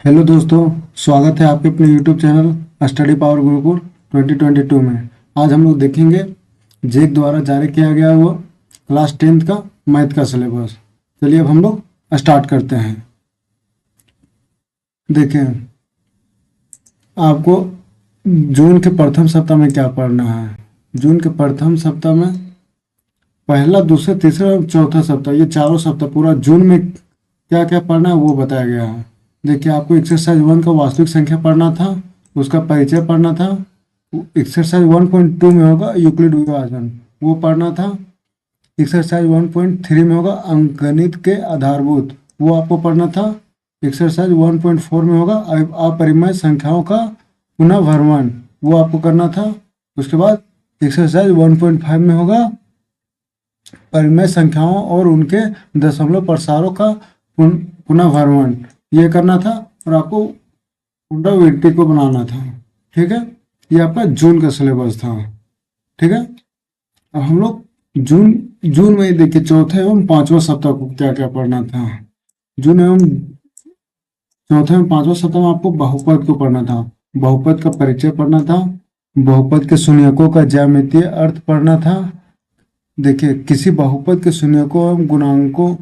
Hello दोस्तों, स्वागत है आपके अपने YouTube channel study power Gurukul 2022 में। आज हम लोग देखेंगे जेक द्वारा जारी किया गया हुआ क्लास 10th का मैथ का सिलेबस। चलिए अब हम लोग स्टार्ट करते हैं। देखें, आपको जून के प्रथम सप्ताह में क्या पढ़ना है। जून के प्रथम सप्ताह में पहला, दूसरा, तीसरा और चौथा सप्ताह, ये चारों सप्ताह पूरा जून में क्या क्या पढ़ना है वो बताया गया है। देखिए, आपको एक्सरसाइज 1 का वास्तविक संख्या पढ़ना था, उसका परिचय पढ़ना था। एक्सरसाइज 1.2 में होगा यूक्लिड विभाजन, वो पढ़ना था। एक्सरसाइज 1.3 में होगा अंकगणित के आधारभूत, वो आपको पढ़ना था। एक्सरसाइज 1.4 में होगा अपरिमेय संख्याओं का पुनर्भरण, वो आपको करना था। उसके बाद एक्सरसाइज 1.5 में होगा परिमेय संख्याओं और उनके दशमलव प्रसारों का पुनर्भरण, ये करना था। और आपको पुनरावृत्ति को बनाना था। ठीक है, ये आपका जून का सिलेबस था। ठीक है, अब हम लोग जून में देखिए चौथे एवं पांचवा सप्ताह को क्या क्या पढ़ना था। जून एवं चौथे एवं पांचवा सप्ताह में आपको बहुपद को पढ़ना था, बहुपद का परिचय पढ़ना था, बहुपद के शून्यकों का ज्यामितीय अर्थ पढ़ना था। देखिए, किसी बहुपद के शून्यकों एवं गुणांकों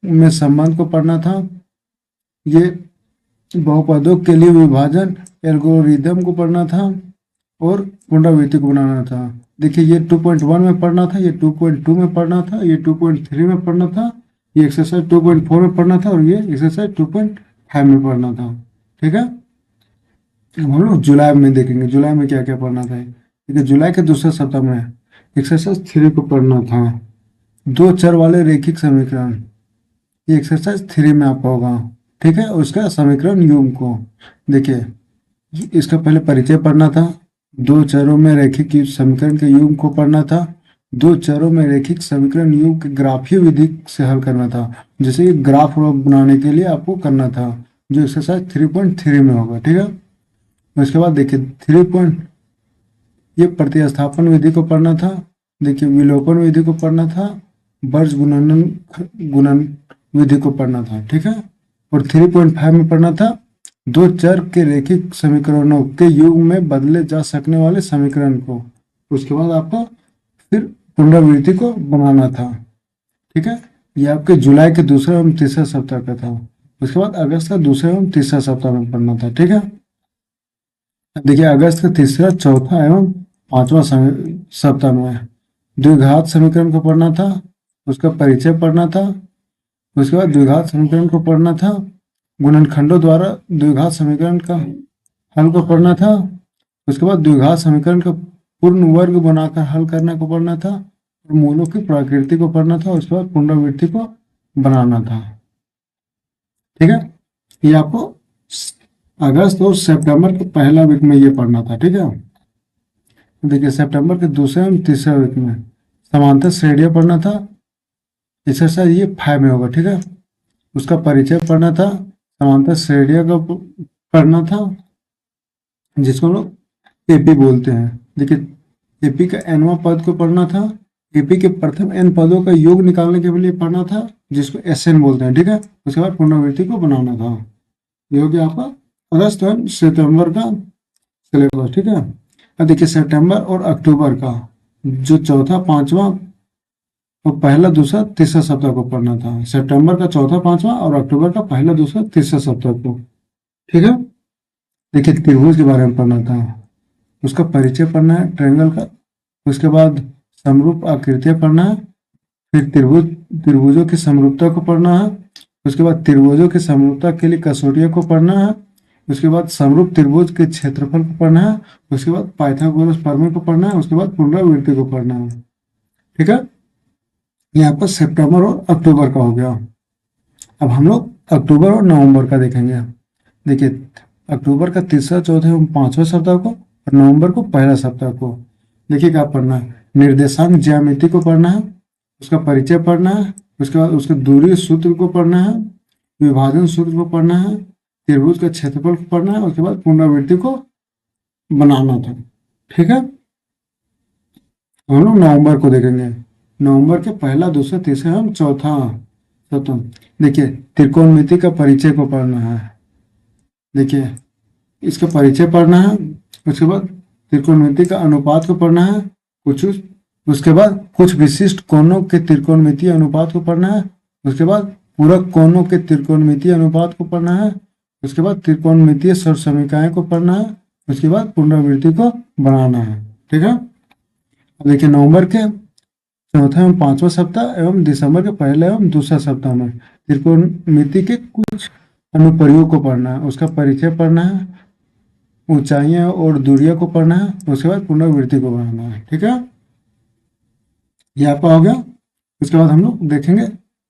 में संबंध को पढ़ना था। ये बहुपदों के लिए विभाजन एल्गोरिदम को पढ़ना था और पुनरावृत्ति को बनाना था। देखिए, ये 2.1 में पढ़ना था, ये 2.2 में पढ़ना था, ये 2.3 में पढ़ना था, ये एक्सरसाइज 2.4 में पढ़ना था और ये एक्सरसाइज 2.5 में पढ़ना था। ठीक है, अब हम लोग जुलाई में देखेंगे जुलाई में क्या क्या पढ़ना था। देखिए, जुलाई के दूसरे सप्ताह में एक्सरसाइज 3 को पढ़ना था, दो चर वाले रैखिक समीकरण, ये एक्सरसाइज 3 में आपका होगा। ठीक है, उसका समीकरण युग्म को देखिए, इसका पहले परिचय पढ़ना था, दो चरों में रैखिक समीकरण के युग्म को पढ़ना था, दो चरों में रैखिक समीकरण युग्म के ग्राफीय विधि से हल करना था। जैसे कि ग्राफ बनाने के लिए आपको करना था, जो एक्सरसाइज 3.3 में होगा। ठीक है, उसके बाद देखिए ये प्रतिस्थापन विधि को पढ़ना था। देखिए, विलोपन विधि को पढ़ना था, वर्ज गुणन विधि को पढ़ना था। ठीक है, और 3.5 में पढ़ना था दो चर के रैखिक समीकरणों के युग्म में बदले जा सकने वाले समीकरण को। उसके बाद आपको फिर पुनरावृत्ति को बनाना था। ठीक है, ये आपके जुलाई के दूसरे एवं तीसरे सप्ताह का था। उसके बाद अगस्त का दूसरा एवं तीसरा सप्ताह में पढ़ना था। ठीक है, देखिए, अगस्त का तीसरा, चौथा एवं पांचवा सप्ताह में द्विघात समीकरण को पढ़ना था, उसका परिचय पढ़ना था। उसके बाद द्विघात समीकरण को पढ़ना था, गुणनखंडों द्वारा द्विघात समीकरण का हल को पढ़ना था। उसके बाद द्विघात समीकरण का पूर्ण वर्ग बनाकर हल करने को पढ़ना था और मूलों की प्रकृति को पढ़ना था। उसके बाद पुनरावृत्ति को बनाना था। ठीक है, ये आपको अगस्त और सितंबर के पहला वीक में ये पढ़ना था। ठीक है, देखिए, सितंबर के दूसरे एवं तीसरे वीक में समांतर श्रेणियां पढ़ना था, एक्सरसाइज ये 5 में होगा। ठीक है, उसका परिचय पढ़ना था, समांतर श्रेणियों का पढ़ना था, जिसको हम लोग एपी बोलते हैं। देखिए, एपी का एनवा पद को पढ़ना था, एपी के प्रथम एन पदों का योग निकालने के लिए पढ़ना था, जिसको एसएन बोलते हैं। ठीक है, उसके बाद पुनरावृत्ति को बनाना था। ये हो गया आपका अगस्त और सितंबर का सिलेबस। ठीक है, अब देखिए, सितंबर और अक्टूबर का जो चौथा, पांचवा और पहला, दूसरा, तीसरा सप्ताह को पढ़ना था। सितंबर का चौथा, पांचवा और अक्टूबर का पहला, दूसरा, तीसरा सप्ताह को। ठीक है, देखिए, त्रिभुज के बारे में पढ़ना था, उसका परिचय पढ़ना है ट्रायंगल का। उसके बाद समरूप आकृतियां पढ़ना है, फिर त्रिभुजों की समरूपता को पढ़ना है। उसके बाद त्रिभुजों की समरूपता के लिए कसौटियों को पढ़ना है। उसके बाद समरूप त्रिभुज के क्षेत्रफल को पढ़ना है। उसके बाद पाइथागोरस प्रमेय को पढ़ना है। उसके बाद पुनरावृत्ति को पढ़ना है। ठीक है, यहाँ पर सितंबर और अक्टूबर का हो गया। अब हम लोग अक्टूबर और नवंबर का देखेंगे। देखिए, अक्टूबर का तीसरा, चौथा एवं पांचवा सप्ताह को और नवंबर को पहला सप्ताह को। देखिए, क्या पढ़ना है, निर्देशांक ज्यामिति को पढ़ना है, उसका परिचय पढ़ना है। उसके बाद उसके दूरी सूत्र को पढ़ना है, विभाजन सूत्र को पढ़ना है, त्रिभुज का क्षेत्रफल को पढ़ना है। उसके बाद पुनरावृत्ति को बनाना था। ठीक है, हम लोग नवंबर को देखेंगे। नवंबर के पहला, दूसरा, तीसरा एवं चौथा सप्ताह। देखिए, त्रिकोणमिति का परिचय को पढ़ना है, देखिए इसका परिचय पढ़ना है, उसके बाद त्रिकोणमिति का अनुपात को पढ़ना है, कुछ उसके बाद कुछ विशिष्ट कोणों के त्रिकोणमितीय अनुपात को पढ़ना है, उसके बाद पूरक कोणों के त्रिकोणमितीय अनुपात को पढ़ना है, उसके बाद त्रिकोणमितीय सर्वसमीकाएं को पढ़ना है, उसके बाद पुनरावृत्ति को बनाना है। ठीक है। अब देखिए नवंबर के चौथा एवं पांचवा सप्ताह एवं दिसंबर के पहले एवं दूसरा सप्ताह में त्रिकोणमिति के कुछ अनुप्रयोग को पढ़ना है, उसका परिचय पढ़ना है, ऊंचाइयां और दूरियां को पढ़ना है, उसके बाद पुनरावृत्ति को बनाना है। ठीक है, ये आपका हो गया। उसके बाद हम लोग देखेंगे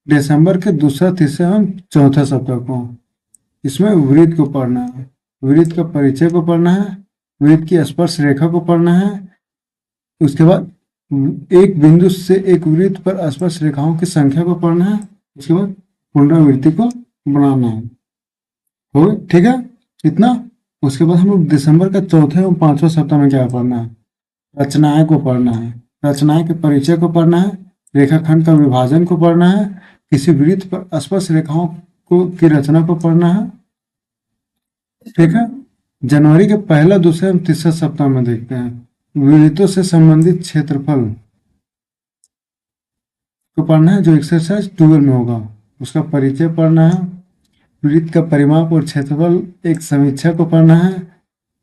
दिसंबर के दूसरा, तीसरा एवं चौथा सप्ताह को। इसमें वृत्त को पढ़ना है, वृत्त का परिचय को पढ़ना है, वृत्त की स्पर्श रेखा को पढ़ना है, उसके बाद एक बिंदु से एक वृत्त पर स्पर्श रेखाओं की संख्या को पढ़ना है, उसके बाद पुनरावृत्ति को बनाना है। हो गया, ठीक है इतना। उसके बाद हम लोग दिसंबर का चौथे एवं पांचवा सप्ताह में क्या पढ़ना है, रचनाएं को पढ़ना है, रचनाएं के परिचय को पढ़ना है, रेखाखंड का विभाजन को पढ़ना है, किसी वृत्त पर स्पर्श रेखाओं को की रचना को पढ़ना है। ठीक है, जनवरी के पहला, दूसरा एवं तीसरा सप्ताह में देखते हैं वृत्तों से संबंधित क्षेत्रफल को पढ़ना है, जो एक्सरसाइज 12 में होगा। उसका परिचय पढ़ना है, वृत्त का परिमाप और क्षेत्रफल एक समीक्षा को पढ़ना है,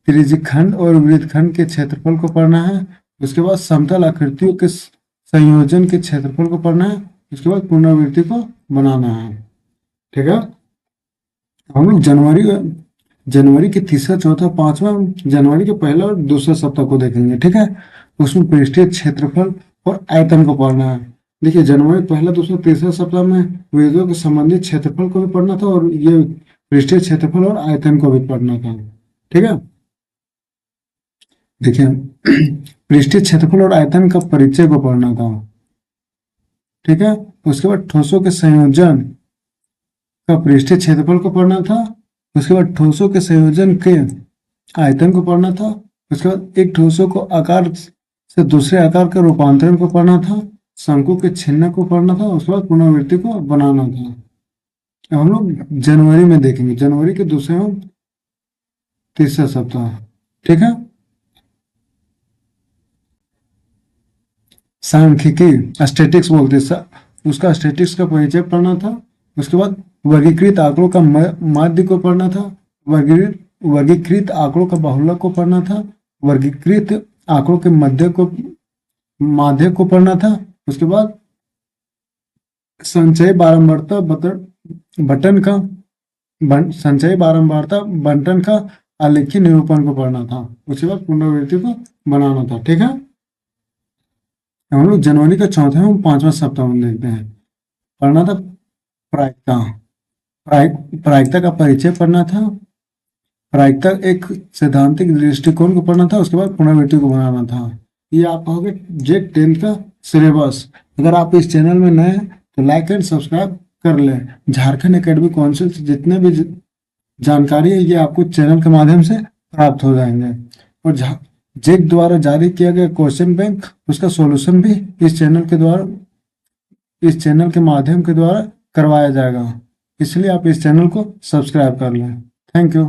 त्रिज्यखंड और वृत्तखंड के क्षेत्रफल को पढ़ना है, उसके बाद समतल आकृतियों के संयोजन के क्षेत्रफल को पढ़ना है, उसके बाद पुनरावृत्ति को बनाना है। ठीक है, हम लोग जनवरी के तीसरा, चौथा, पांचवा, जनवरी के पहला और दूसरा सप्ताह को देखेंगे। ठीक है, उसमें पृष्ठीय क्षेत्रफल और आयतन को पढ़ना है। देखिए जनवरी पहला, दूसरा, तीसरा सप्ताह में वेदों के संबंधित क्षेत्रफल को भी पढ़ना था और ये पृष्ठीय क्षेत्रफल और आयतन को भी पढ़ना था। ठीक है, देखिए पृष्ठीय क्षेत्रफल और आयतन का परिचय को पढ़ना था। ठीक है, उसके बाद ठोसों के संयोजन का पृष्ठीय क्षेत्रफल को पढ़ना था, उसके बाद ठोसों के संयोजन के आयतन को पढ़ना था, उसके बाद एक ठोसों को आकार से दूसरे आकार का रूपांतरण को पढ़ना था, शंकु के छिन्न को पढ़ना था, उसके बाद पुनरावृत्ति को बनाना था। अब हम लोग जनवरी में देखेंगे, जनवरी के दूसरे एवं तीसरा सप्ताह। ठीक है, सांख्यिकी स्टैटिक्स बोलते हैं, उसका स्टैटिक्स का परिचय पढ़ना था, उसके बाद वर्गीकृत आंकड़ों का माध्य को पढ़ना था, वर्गीकृत आंकड़ों का बाहुल्य को पढ़ना था, वर्गीकृत आंकड़ों के माध्य को पढ़ना था, उसके बाद संचयी बारंबारता बंटन का आलेखी निरूपण को पढ़ना था, उसके बाद पुनरावृत्ति को बनाना था। ठीक है, हम लोग जनवरी का चौथा एवं पांचवा सप्ताह में देखते हैं। पढ़ना था प्रायिकता का परिचय पढ़ना था, प्रायिकता एक सैद्धांतिक दृष्टिकोण को पढ़ना था, उसके बाद पुनरावृत्ति को बनाना था। ये आपका हो गया जेट 10th का सिलेबस। अगर आप इस चैनल में नए हैं तो लाइक एंड सब्सक्राइब कर लें। झारखंड एकेडमी काउंसिल से जितने भी जानकारी है ये आपको चैनल के माध्यम से प्राप्त हो जाएंगे, और जेक द्वारा जारी किया गया क्वेश्चन बैंक उसका सॉल्यूशन भी इस चैनल के माध्यम के द्वारा करवाया जाएगा, इसलिए आप इस चैनल को सब्सक्राइब कर लें। Thank you.